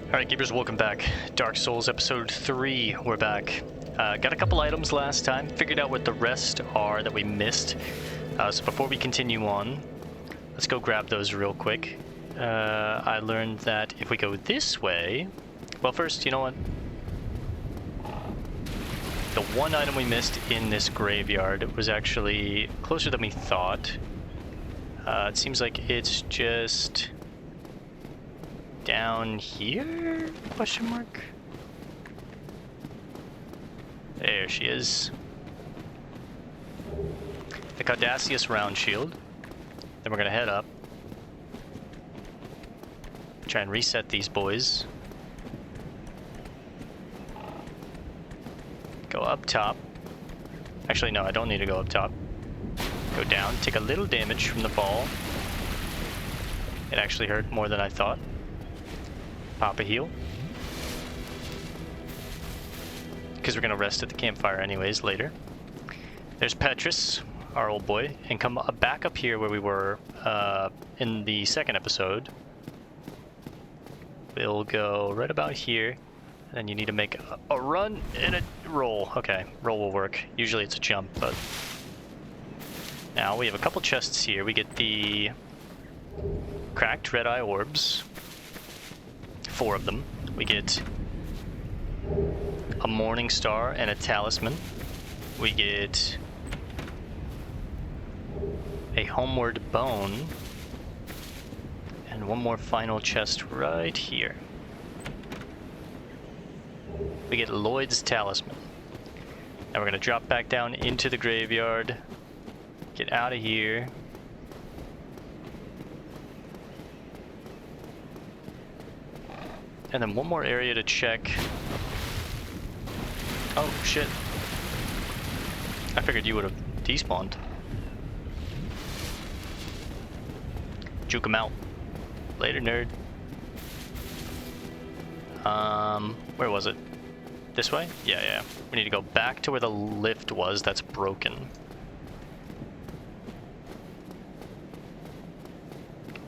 Alright, gamers, welcome back. Dark Souls Episode 3, we're back. Got a couple items last time, figured out what the rest are that we missed. So before we continue on, let's go grab those real quick. I learned that if we go this way... Well, first, you know what? The one item we missed in this graveyard was actually closer than we thought. It seems like it's just... down here? Question mark? There she is. The Cardassius round shield. Then we're gonna head up. Try and reset these boys. Go up top. Actually, no, I don't need to go up top. Go down, take a little damage from the ball. It actually hurt more than I thought. Pop a heal. Because we're going to rest at the campfire anyways later. There's Petrus, our old boy. And come back up here where we were in the second episode. We'll go right about here. And then you need to make a run and a roll. Okay, roll will work. Usually it's a jump, but... Now we have a couple chests here. We get the cracked red eye orbs. 4 of them. We get a morning star and a talisman. We get a homeward bone. And one more final chest right here. We get Lloyd's talisman. Now we're gonna drop back down into the graveyard. Get out of here. And then one more area to check. Oh, shit. I figured you would have despawned. Juke him out. Later, nerd. Where was it? This way? Yeah. We need to go back to where the lift was that's broken.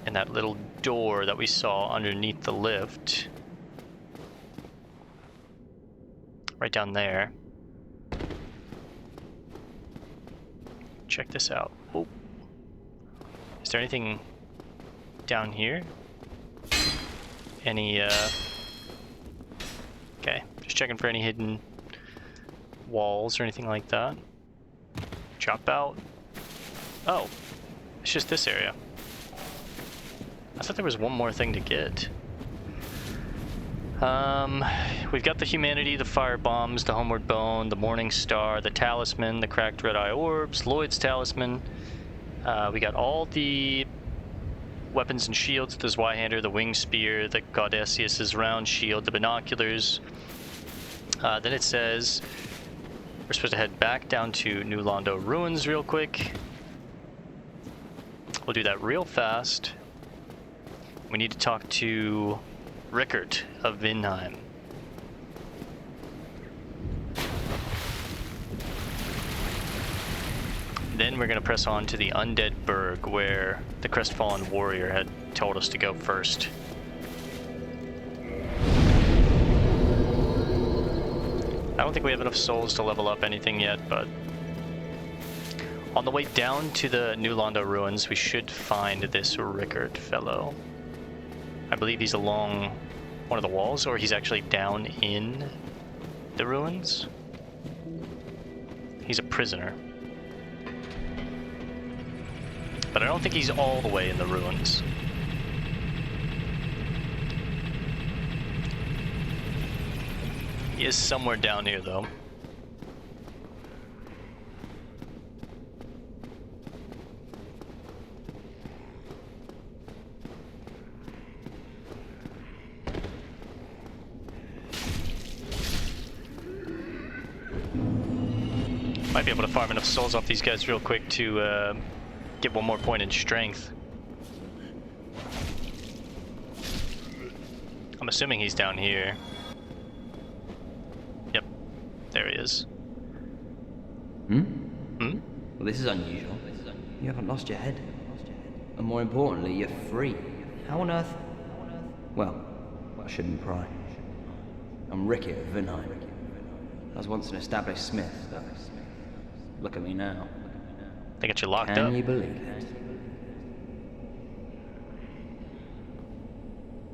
And that little door that we saw underneath the lift. Right down there. Check this out. Oh. Is there anything down here? Any, Okay, just checking for any hidden walls or anything like that. Chop out. Oh, it's just this area. I thought there was one more thing to get. We've got the humanity, the fire bombs, the homeward bone, the morning star, the talisman, the cracked red eye orbs, Lloyd's talisman. We got all the weapons and shields, the Zweihander, the wing spear, the Cardassius' round shield, the binoculars. Then it says we're supposed to head back down to New Londo Ruins real quick. We'll do that real fast. We need to talk to Rickert of Vinheim. Then we're going to press on to the Undead Burg, where the Crestfallen Warrior had told us to go first. I don't think we have enough souls to level up anything yet, but on the way down to the New Londo Ruins, we should find this Rickert fellow. I believe he's along one of the walls, or he's actually down in the ruins. He's a prisoner. But I don't think he's all the way in the ruins. He is somewhere down here, though. Might be able to farm enough souls off these guys real quick to get one more point in strength. I'm assuming he's down here. Yep, there he is. Well, this is unusual. You haven't lost your head. And more importantly, you're free. How on earth? Well, shouldn't pry. I'm Ricky of Vinheim. I was once an established smith, though. Look at me now. They got you locked up. Can you believe it?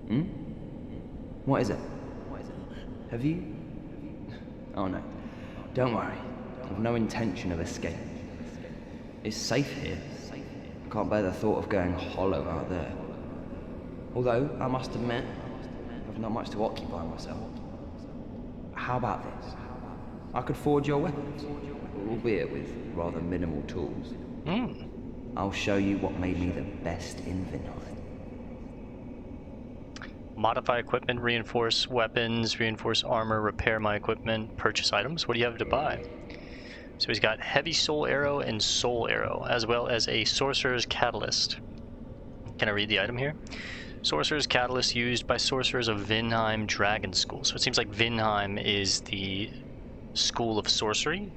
Hmm? What is it? Have you? Oh no. Don't worry. I've no intention of escape. It's safe here. I can't bear the thought of going hollow out there. Although, I must admit, I've not much to occupy myself. How about this? I could forge your weapons, albeit with rather minimal tools. I'll show you what made me the best in Vinheim. Modify equipment, reinforce weapons, reinforce armor, repair my equipment, purchase items. What do you have to buy? So he's got heavy soul arrow and soul arrow, as well as a sorcerer's catalyst. Can I read the item here? Sorcerer's catalyst used by sorcerers of Vinheim Dragon School. So it seems like Vinheim is the school of sorcery.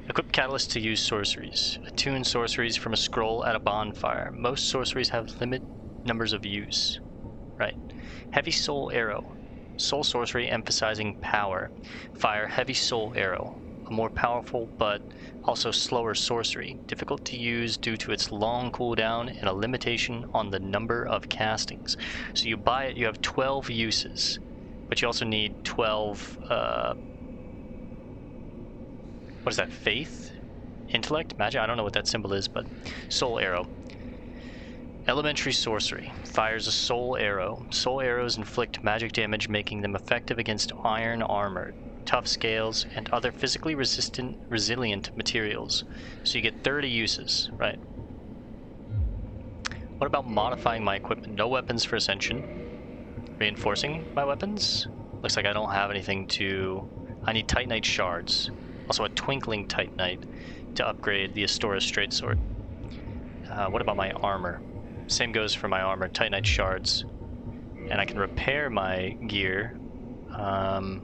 Equip catalyst to use sorceries. Attune sorceries from a scroll at a bonfire. Most sorceries have limit numbers of use. Right. Heavy soul arrow. Soul sorcery emphasizing power. Fire heavy soul arrow. A more powerful but also slower sorcery. Difficult to use due to its long cooldown and a limitation on the number of castings. So you buy it, you have 12 uses. But you also need 12, what is that, faith? Intellect? Magic? I don't know what that symbol is, but soul arrow. Elementary sorcery. Fires a soul arrow. Soul arrows inflict magic damage, making them effective against iron armor, tough scales, and other physically resilient materials. So you get 30 uses, right? What about modifying my equipment? No weapons for ascension. Reinforcing my weapons? Looks like I don't have anything to... I need Titanite shards. Also a twinkling Titanite to upgrade the Astora straight sword. What about my armor? Same goes for my armor, Titanite shards. And I can repair my gear. I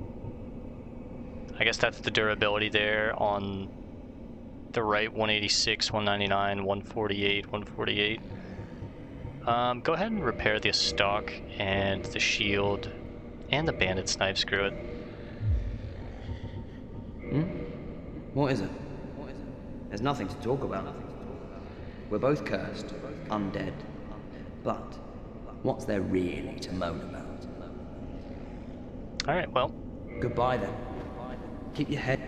guess that's the durability there on the right, 186, 199, 148, 148. Go ahead and repair the stock and the shield and the bandit's knife, screw it. What is it? There's nothing to talk about. We're both cursed, undead. But what's there really to moan about? Alright, well. Goodbye then. Keep your head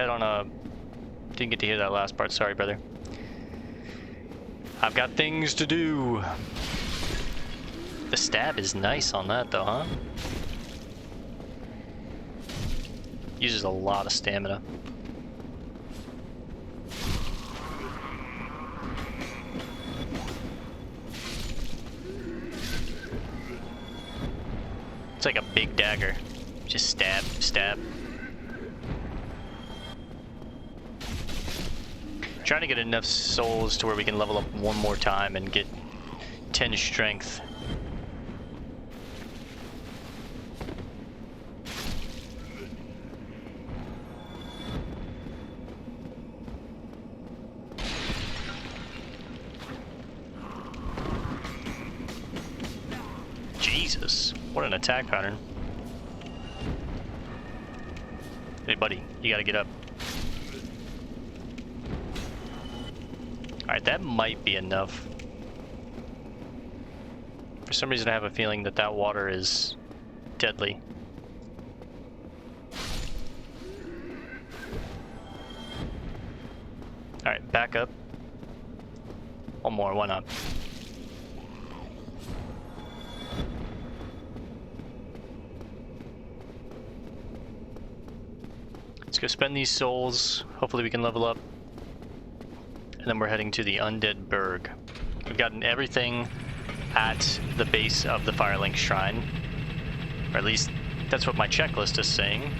on a... Didn't get to hear that last part, sorry brother. I've got things to do. The stab is nice on that though, huh? Uses a lot of stamina. It's like a big dagger. Just stab, stab. Trying to get enough souls to where we can level up one more time and get 10 strength. Jesus, what an attack pattern. Hey buddy, you gotta get up. Alright, that might be enough. For some reason I have a feeling that that water is deadly. Alright, back up. One more, why not? Let's go spend these souls. Hopefully we can level up. And then we're heading to the Undead Burg. We've gotten everything at the base of the Firelink Shrine. Or at least that's what my checklist is saying.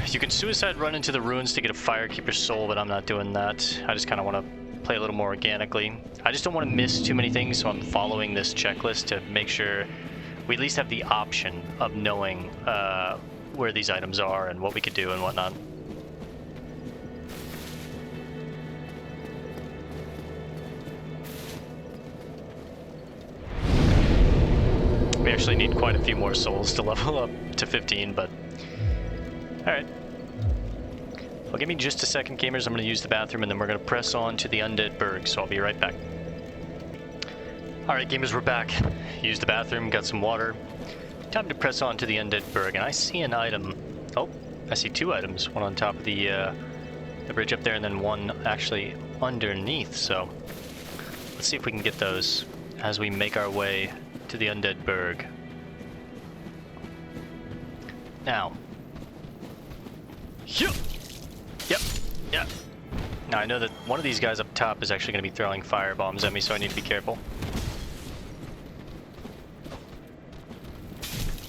You can suicide run into the ruins to get a Firekeeper soul, but I'm not doing that. I just kind of want to play a little more organically. I just don't want to miss too many things, so I'm following this checklist to make sure we at least have the option of knowing where these items are and what we could do and whatnot. actually need quite a few more souls to level up to 15, but... Alright. Well, give me just a second, gamers. I'm going to use the bathroom, and then we're going to press on to the Undead Burg, so I'll be right back. Alright, gamers, we're back. Used the bathroom, got some water. Time to press on to the Undead Burg, and I see an item. Oh, I see two items. One on top of the bridge up there, and then one actually underneath, so... Let's see if we can get those as we make our way to the Undead Burg. Now. Yep. Yep. Now I know that one of these guys up top is actually going to be throwing fire bombs at me, so I need to be careful.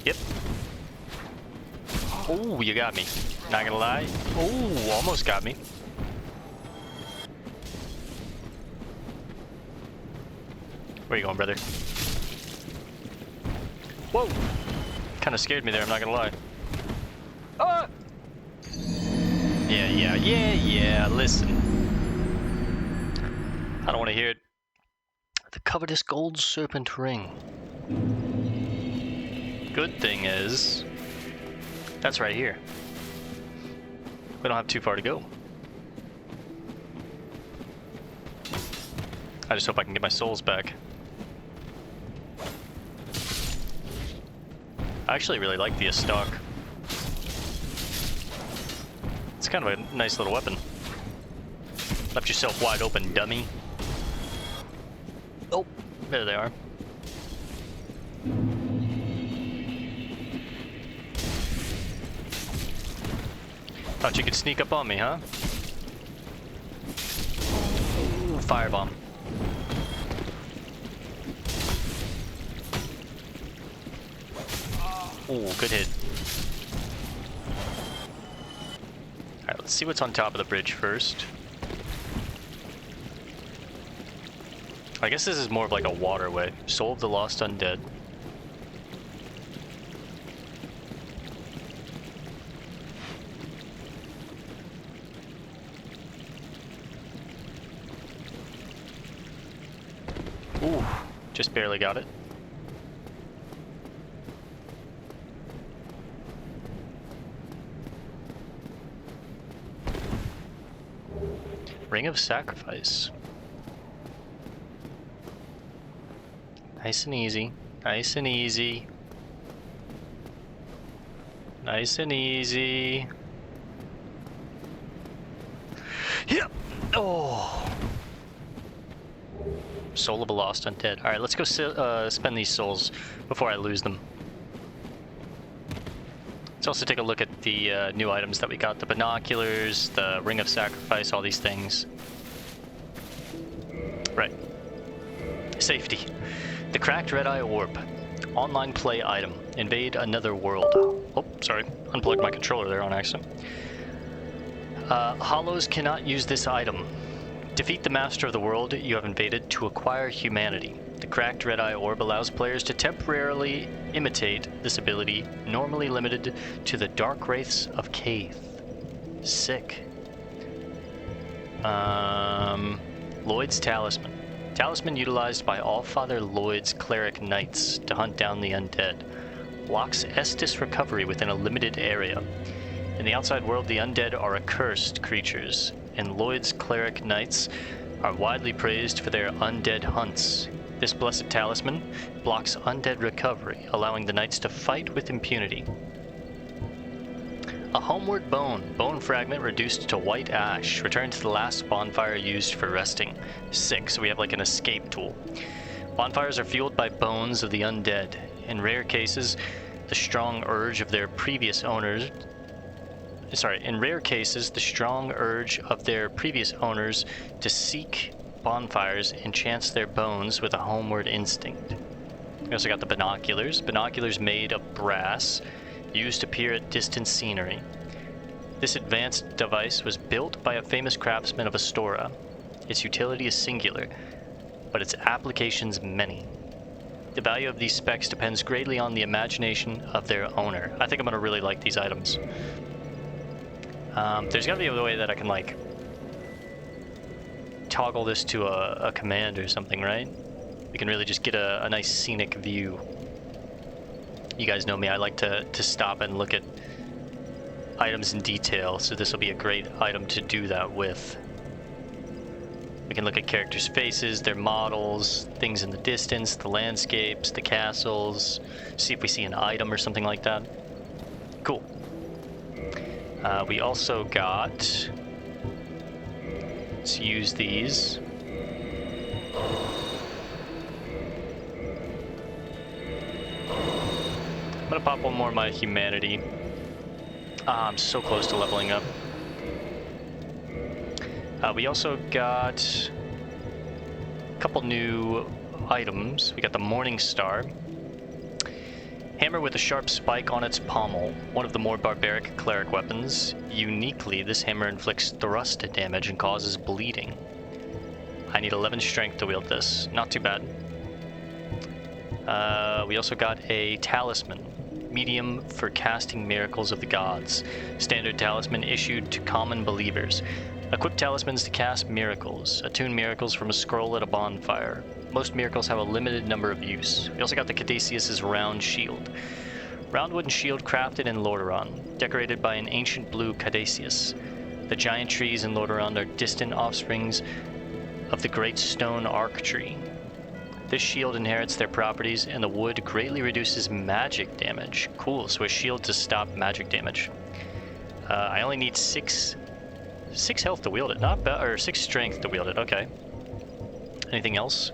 Yep. Oh, you got me. Not gonna lie. Oh, almost got me. Where you going, brother? Whoa! Kind of scared me there, I'm not gonna lie. Ah! Yeah, listen. I don't want to hear it. The covetous gold serpent ring. Good thing is, that's right here. We don't have too far to go. I just hope I can get my souls back. I actually really like the stock. It's kind of a nice little weapon. Left yourself wide open, dummy. Oh, there they are. Thought you could sneak up on me, huh? Ooh, firebomb. Ooh, good hit. Alright, let's see what's on top of the bridge first. I guess this is more of like a waterway. Soul of the Lost Undead. Ooh, just barely got it. Ring of Sacrifice. Nice and easy. Nice and easy. Nice and easy. Yep. Oh. Soul of a Lost Undead. Alright, let's go spend these souls before I lose them. Let's also take a look at the new items that we got. The binoculars, the Ring of Sacrifice, all these things. Right. Safety. The Cracked Red-Eye Orb. Online play item. Invade another world. Oh, sorry. Unplugged my controller there on accident. Hollows cannot use this item. Defeat the master of the world you have invaded to acquire humanity. The Cracked Red-Eye Orb allows players to temporarily imitate this ability, normally limited to the Dark Wraiths of Caith. Sick. Lloyd's Talisman. Talisman utilized by Allfather Lloyd's Cleric Knights to hunt down the undead. Blocks Estus recovery within a limited area. In the outside world, the undead are accursed creatures, and Lloyd's Cleric Knights are widely praised for their undead hunts. This blessed talisman blocks undead recovery, allowing the knights to fight with impunity. A homeward bone. Bone fragment reduced to white ash. Return to the last bonfire used for resting. Sick, so we have like an escape tool. Bonfires are fueled by bones of the undead. In rare cases, the strong urge of their previous owners... in rare cases, the strong urge of their previous owners to seek bonfires enchants their bones with a homeward instinct. We also got the binoculars. Binoculars made of brass, used to peer at distant scenery. This advanced device was built by a famous craftsman of Astora. Its utility is singular, but its applications many. The value of these specs depends greatly on the imagination of their owner. I think I'm gonna really like these items. There's gotta be a way that I can like toggle this to a command or something, right? We can really just get a nice scenic view. You guys know me, I like to stop and look at items in detail, so this will be a great item to do that with. We can look at characters' faces, their models, things in the distance, the landscapes, the castles, see if we see an item or something like that. Cool. We also got... Let's use these. I'm gonna pop one more of my humanity. I'm so close to leveling up. We also got a couple new items. We got the Morning Star. Hammer with a sharp spike on its pommel, one of the more barbaric cleric weapons. Uniquely, this hammer inflicts thrust damage and causes bleeding. I need 11 strength to wield this. Not too bad. We also got a talisman. Medium for casting miracles of the gods. Standard talisman issued to common believers. Equip talismans to cast miracles. Attune miracles from a scroll at a bonfire. Most miracles have a limited number of use. We also got the Caduceus' round shield. Round wooden shield crafted in Lordaeron, decorated by an ancient blue Caduceus. The giant trees in Lordaeron are distant offsprings of the great stone arc tree. This shield inherits their properties, and the wood greatly reduces magic damage. Cool, so a shield to stop magic damage. I only need 6 health to wield it, not bad, or 6 strength to wield it, okay. Anything else?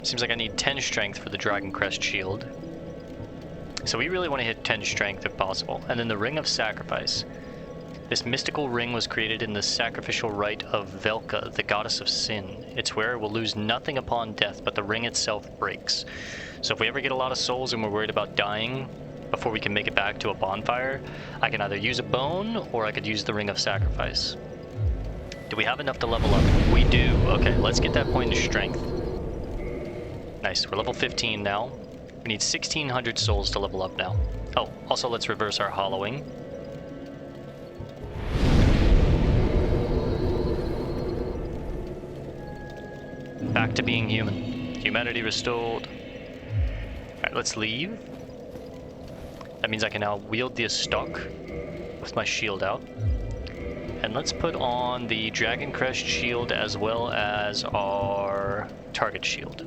Seems like I need 10 strength for the Dragon Crest shield. So we really want to hit 10 strength if possible. And then the Ring of Sacrifice. This mystical ring was created in the sacrificial rite of Velka, the goddess of sin. Its wearer will lose nothing upon death, but the ring itself breaks. So if we ever get a lot of souls and we're worried about dying before we can make it back to a bonfire, I can either use a bone or I could use the Ring of Sacrifice. Do we have enough to level up? We do. Okay, let's get that point of strength. Nice, we're level 15 now. We need 1,600 souls to level up now. Oh, also let's reverse our hollowing. Back to being human. Humanity restored. Alright, let's leave. That means I can now wield the stock with my shield out. And let's put on the Dragon Crest shield as well as our target shield.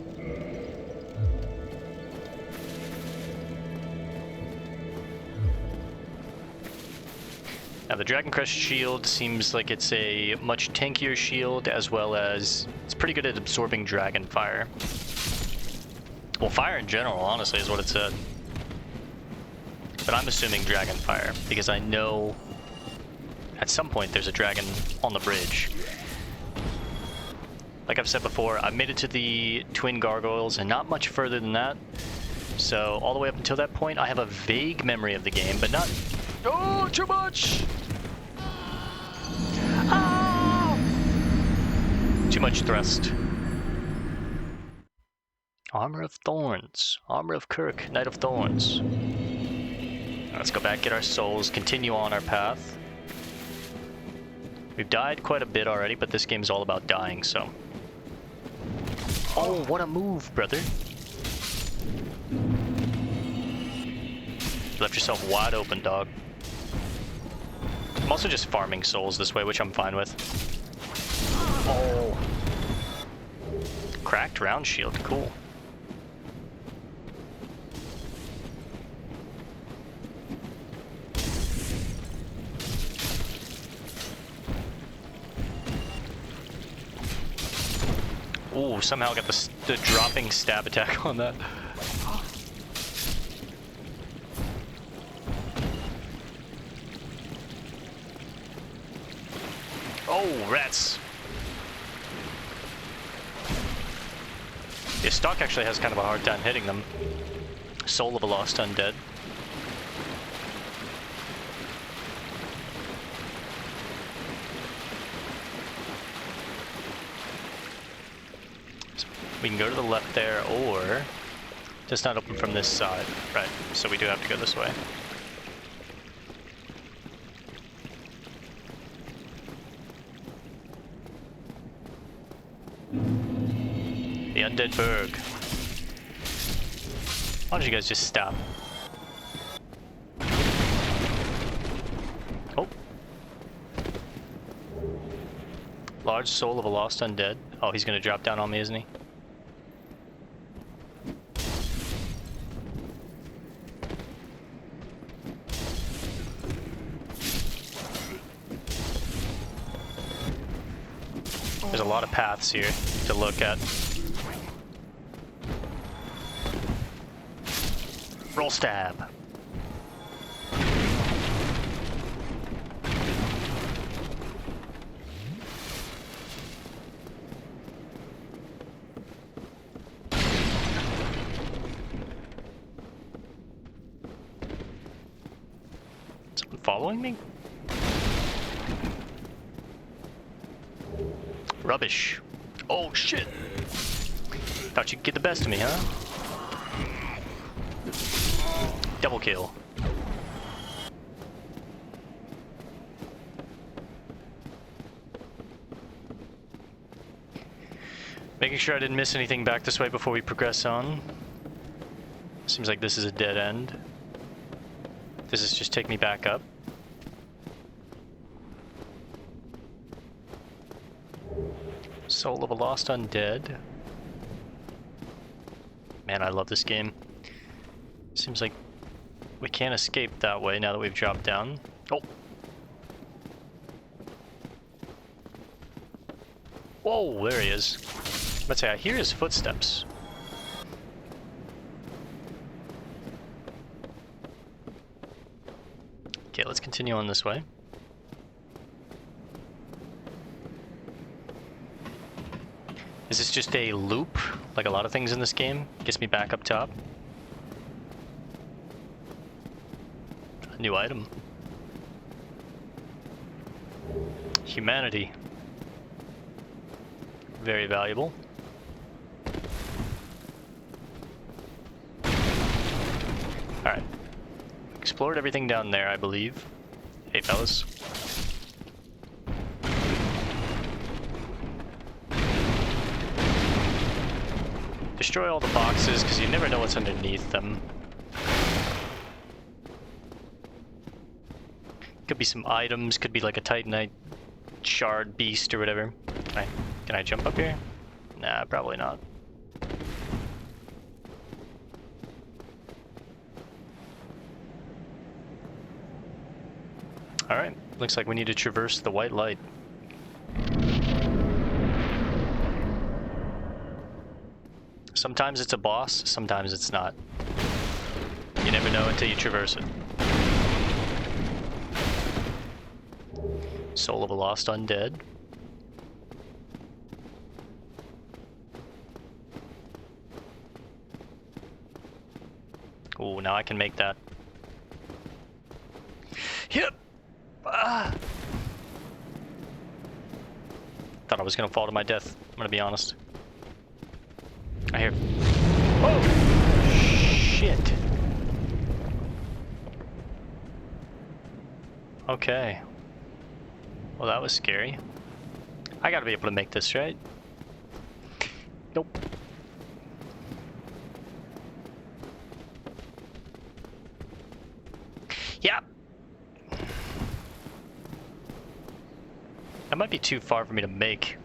Now the Dragon Crest shield seems like it's a much tankier shield, as well as it's pretty good at absorbing dragon fire. Well, fire in general, honestly, is what it said. But I'm assuming dragon fire, because I know at some point there's a dragon on the bridge. Like I've said before, I've made it to the twin gargoyles and not much further than that. So all the way up until that point, I have a vague memory of the game, but not... Oh, too much! Ah! Too much thrust. Armor of Thorns. Armor of Kirk, Knight of Thorns. Let's go back, get our souls, continue on our path. We've died quite a bit already, but this game's all about dying, so... Oh, what a move, brother. You left yourself wide open, dog. I'm also just farming souls this way, which I'm fine with. Oh. Cracked round shield, cool. Ooh, somehow got the dropping stab attack on that. Oh, rats. Yeah, stock actually has kind of a hard time hitting them. Soul of a Lost Undead. We can go to the left there, or just not open from this side. Right, so we do have to go this way. The Undead Burg. Why don't you guys just stop? Oh. Large soul of a lost undead. Oh, he's gonna drop down on me, isn't he? There's a lot of paths here to look at. Roll stab. Someone following me? Rubbish. Oh shit. Thought you'd get the best of me, huh? Double kill. Making sure I didn't miss anything back this way before we progress on. Seems like this is a dead end. Does this just take me back up? Soul of a lost undead. Man, I love this game. Seems like we can't escape that way now that we've dropped down. Oh! Whoa, there he is. Let's say I hear his footsteps. Okay, let's continue on this way. Is this just a loop, like a lot of things in this game? Gets me back up top. A new item. Humanity. Very valuable. Alright. Explored everything down there, I believe. Hey, fellas. Destroy all the boxes, because you never know what's underneath them. Could be some items, could be like a Titanite shard beast or whatever. Can I jump up here? Nah, probably not. Alright, looks like we need to traverse the white light. Sometimes it's a boss, sometimes it's not. You never know until you traverse it. Soul of a lost undead. Ooh, now I can make that. Yep! Ah! Thought I was gonna fall to my death, I'm gonna be honest. I hear... Oh! Shit! Okay. Well, that was scary. I gotta be able to make this, right? Nope. Yeah! That might be too far for me to make.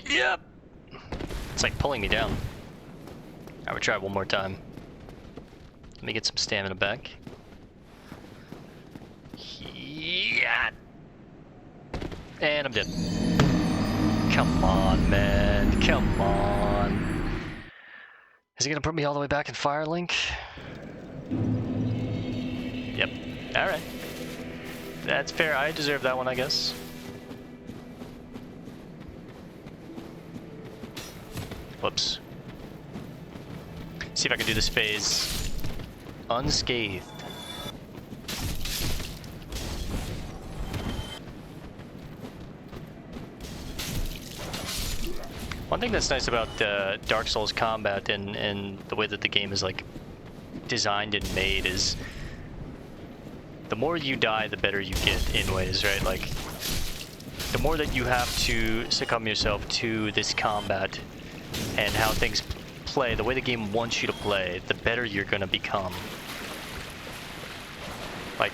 Yep! It's like pulling me down. I would try one more time. Let me get some stamina back. Yeah! And I'm dead. Come on, man. Come on. Is he gonna put me all the way back in Firelink? Yep. Alright. That's fair. I deserve that one, I guess. Whoops. See if I can do this phase unscathed. One thing that's nice about Dark Souls combat and the way that the game is like designed and made is the more you die, the better you get in ways, right? Like, the the more that you have to succumb yourself to this combat and how things play, the way the game wants you to play, the better you're gonna become. Like,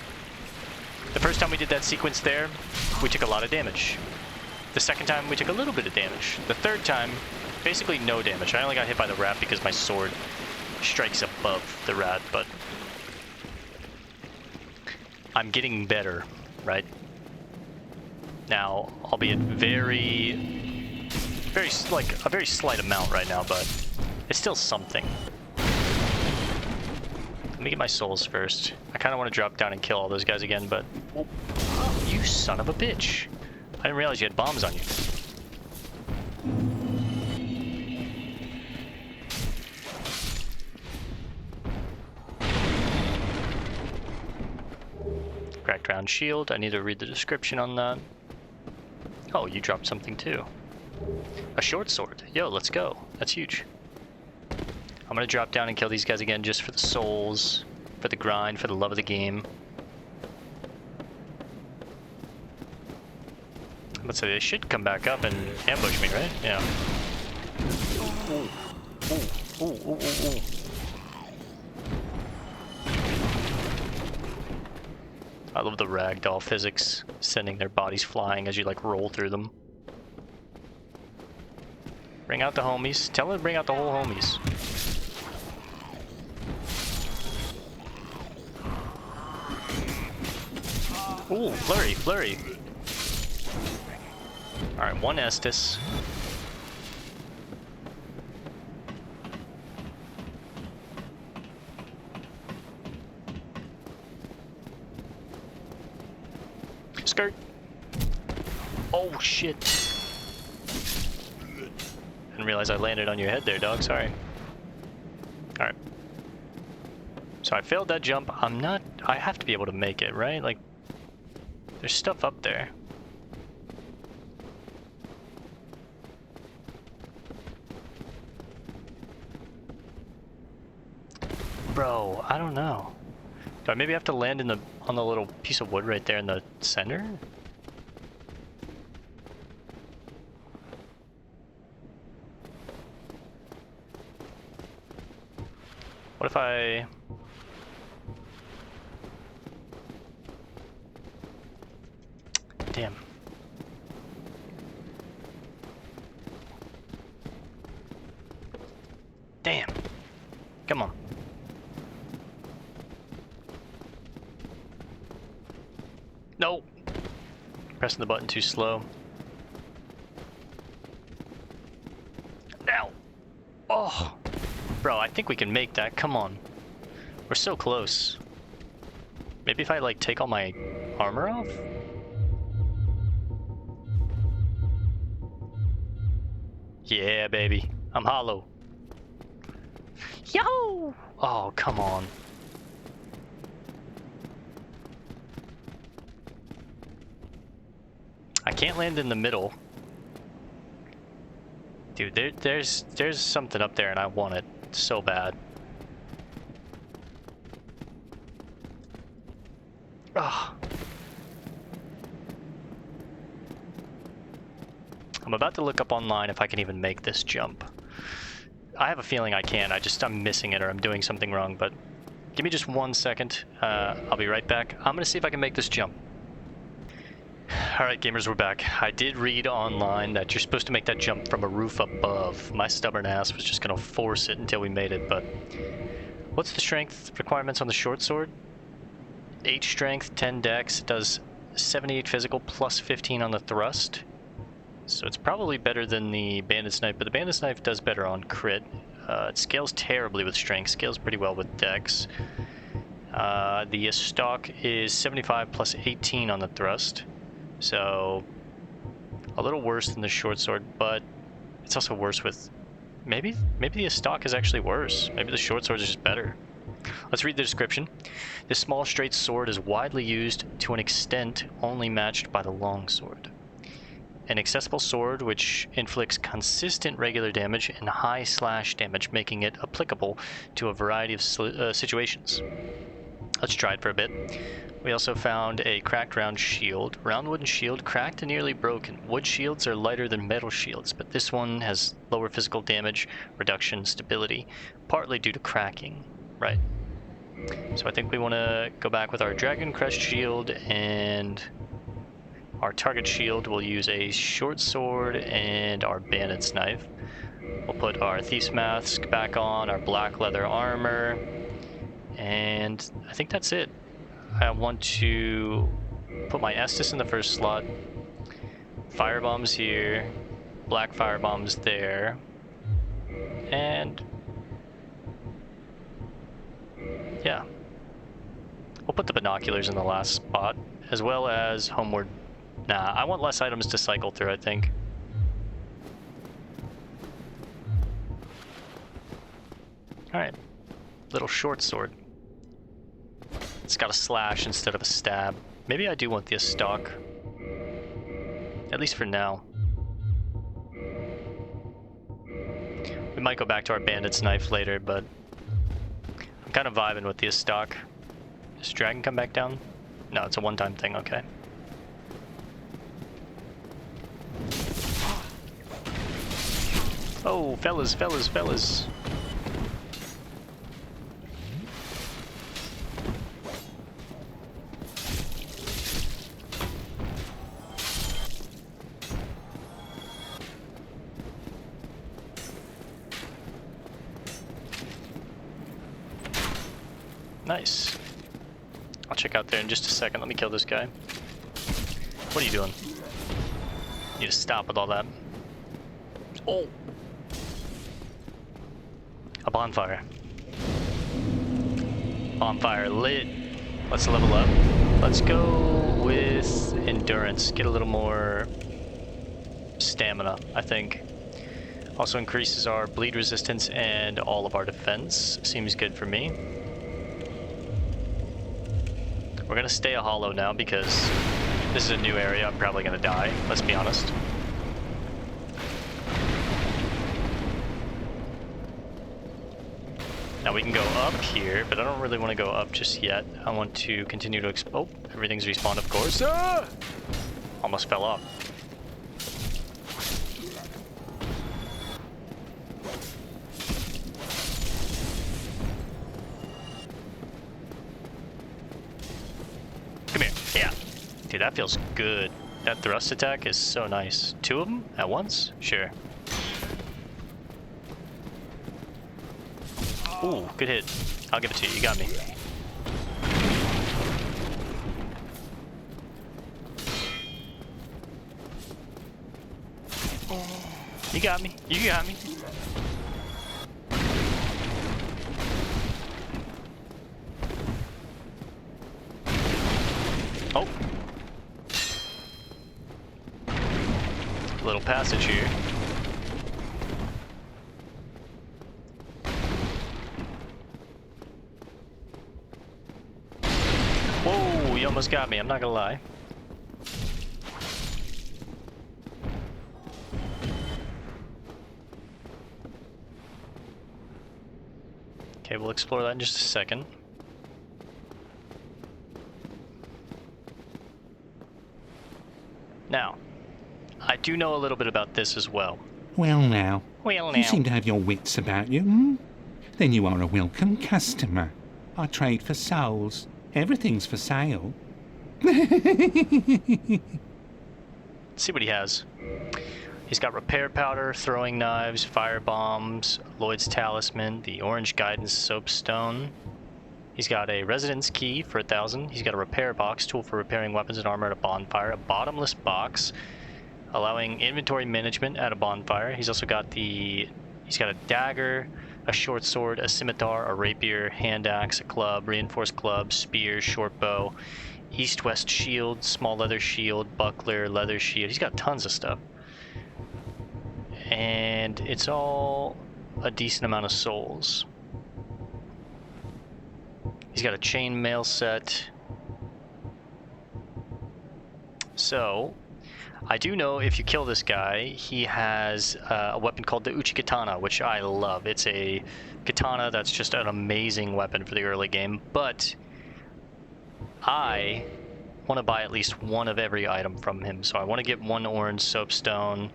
the first time we did that sequence there, we took a lot of damage. The second time, we took a little bit of damage. The third time, basically no damage. I only got hit by the rat because my sword strikes above the rat, but I'm getting better, right? Now, albeit very slight amount right now, but it's still something. Let me get my souls first. I kind of want to drop down and kill all those guys again, but... Oh, you son of a bitch. I didn't realize you had bombs on you. Cracked round shield. I need to read the description on that. Oh, you dropped something too. A short sword. Yo, let's go. That's huge. I'm gonna drop down and kill these guys again just for the souls, for the grind, for the love of the game. Let's say they should come back up and ambush me, right? Yeah. Ooh. Ooh. Ooh, ooh, ooh, ooh. I love the ragdoll physics, sending their bodies flying as you like roll through them. Bring out the homies. Tell them to bring out the whole homies. Ooh, flurry, flurry. Alright, one Estus. Skirt. Oh shit. Didn't realize I landed on your head there, dog. Sorry. Alright. So I failed that jump. I have to be able to make it, right? Like, there's stuff up there. Bro, I don't know. Do I maybe have to land on the little piece of wood right there in the center? What if I... Damn. Damn. Come on. No! Pressing the button too slow. Ow! Oh! Bro, I think we can make that. Come on. We're so close. Maybe if I, like, take all my armor off? Yeah, baby. I'm hollow. Yo! Oh, come on. I can't land in the middle. Dude, there's something up there and I want it so bad. Ugh. I'm about to look up online if I can even make this jump. I have a feeling I can. I'm missing it or I'm doing something wrong, but give me just 1 second. I'll be right back. I'm gonna see if I can make this jump. Alright gamers, we're back. I did read online that you're supposed to make that jump from a roof above. My stubborn ass was just gonna force it until we made it, but... What's the strength requirements on the short sword? 8 strength, 10 dex, it does 78 physical plus 15 on the thrust. So it's probably better than the bandit's knife, but the bandit's knife does better on crit. It scales terribly with strength, scales pretty well with dex. The stock is 75 plus 18 on the thrust. So, a little worse than the short sword, but it's also worse with... Maybe the stock is actually worse. Maybe the short sword is just better. Let's read the description. This small straight sword is widely used to an extent only matched by the long sword. An accessible sword which inflicts consistent regular damage and high slash damage, making it applicable to a variety of situations. Let's try it for a bit. We also found a cracked round shield. Round wooden shield, cracked and nearly broken. Wood shields are lighter than metal shields, but this one has lower physical damage, reduction, stability, partly due to cracking. Right. So I think we want to go back with our Dragon Crest shield, and our target shield will use a short sword and our bandit's knife. We'll put our thief's mask back on, our black leather armor, and I think that's it. I want to put my Estus in the first slot, firebombs here, black firebombs there, and yeah. We'll put the binoculars in the last spot, as well as homeward. Nah, I want less items to cycle through, I think. Alright, little short sword. It's got a slash instead of a stab. Maybe I do want the stock. At least for now. We might go back to our bandit's knife later, but I'm kind of vibing with the stock. Does dragon come back down? No, it's a one-time thing, okay. Oh, fellas. Nice. I'll check out there in just a second. Let me kill this guy. What are you doing? Need to stop with all that. Oh! A bonfire. Bonfire lit. Let's level up. Let's go with endurance. Get a little more stamina, I think. Also increases our bleed resistance and all of our defense. Seems good for me. We're gonna stay a hollow now because this is a new area. I'm probably gonna die, let's be honest. Now we can go up here, but I don't really want to go up just yet. I want to continue to oh, everything's respawned, of course. Ah! Almost fell off. Come here, yeah. Dude, that feels good. That thrust attack is so nice. Two of them at once? Sure. Ooh, good hit. I'll give it to you. You got me. You got me. You got me. Oh. Little passage here. Whoa, you almost got me, I'm not gonna lie. Okay, we'll explore that in just a second. Now, I do know a little bit about this as well. Well now, Well now. you seem to have your wits about you, hmm? Then you are a welcome customer. I trade for souls. Everything's for sale. Let's see what he has. He's got repair powder, throwing knives, fire bombs, Lloyd's talisman, the orange guidance soapstone. He's got a residence key for 1,000. He's got a repair box, tool for repairing weapons and armor at a bonfire, a bottomless box, allowing inventory management at a bonfire. He's also got he's got a dagger, a short sword, a scimitar, a rapier, hand axe, a club, reinforced club, spear, short bow, east-west shield, small leather shield, buckler, leather shield. He's got tons of stuff. And it's all a decent amount of souls. He's got a chainmail set. So, I do know if you kill this guy, he has a weapon called the Uchi Katana, which I love. It's a katana that's just an amazing weapon for the early game, but I want to buy at least one of every item from him. So I want to get one orange soapstone,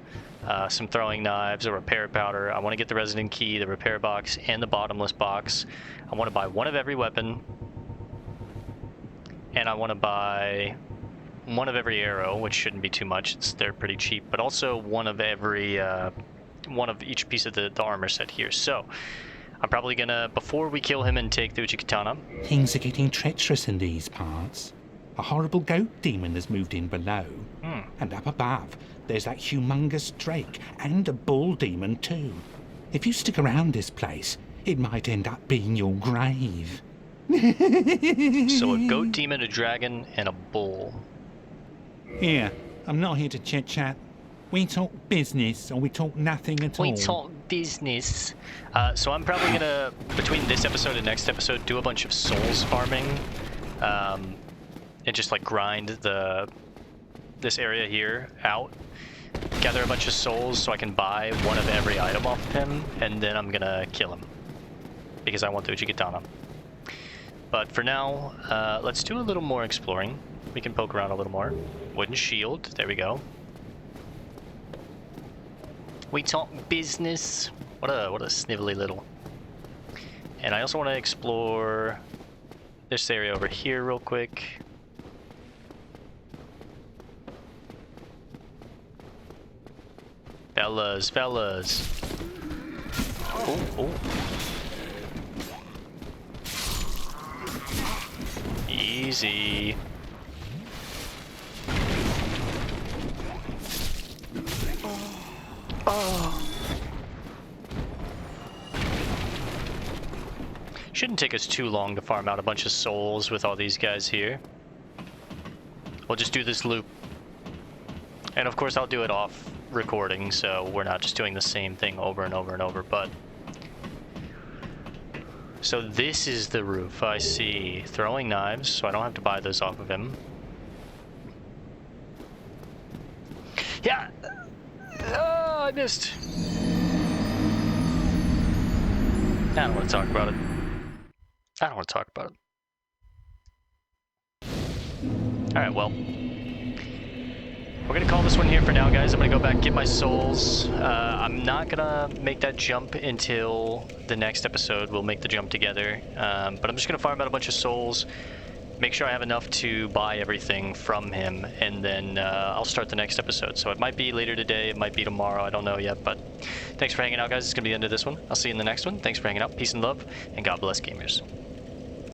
some throwing knives, a repair powder. I want to get the resident key, the repair box, and the bottomless box. I want to buy one of every weapon. And I want to buy one of every arrow, which shouldn't be too much. They're pretty cheap. But also one of every, one of each piece of the armor set here. So I'm probably gonna, before we kill him and take the Uchikatana. Things are getting treacherous in these parts. A horrible goat demon has moved in below. And up above, there's that humongous drake and a bull demon too. If you stick around this place, it might end up being your grave. So a goat demon, a dragon, and a bull. Here, I'm not here to chit-chat. We talk business, or we talk nothing at all. We talk business. So I'm probably gonna, between this episode and next episode, do a bunch of souls farming. And just like grind this area here out. Gather a bunch of souls so I can buy one of every item off of him, and then I'm gonna kill him. Because I want the Uchikatana. But for now, let's do a little more exploring. We can poke around a little more. Wooden shield, there we go. We talk business. What a snivelly little. And I also want to explore this area over here real quick. Fellas. Oh. Easy. Oh. Shouldn't take us too long to farm out a bunch of souls with all these guys here. We'll just do this loop. And of course I'll do it off recording, so we're not just doing the same thing over and over and over, but... So this is the roof. I see throwing knives, so I don't have to buy those off of him. Yeah! Oh, I missed! I don't want to talk about it. Alright, well. We're gonna call this one here for now, guys. I'm gonna go back and get my souls. I'm not gonna make that jump until the next episode. We'll make the jump together. But I'm just gonna farm out a bunch of souls, make sure I have enough to buy everything from him, and then I'll start the next episode. So it might be later today, it might be tomorrow, I don't know yet, but thanks for hanging out, guys. It's gonna be the end of this one. I'll see you in the next one. Thanks for hanging out. Peace and love, and God bless gamers.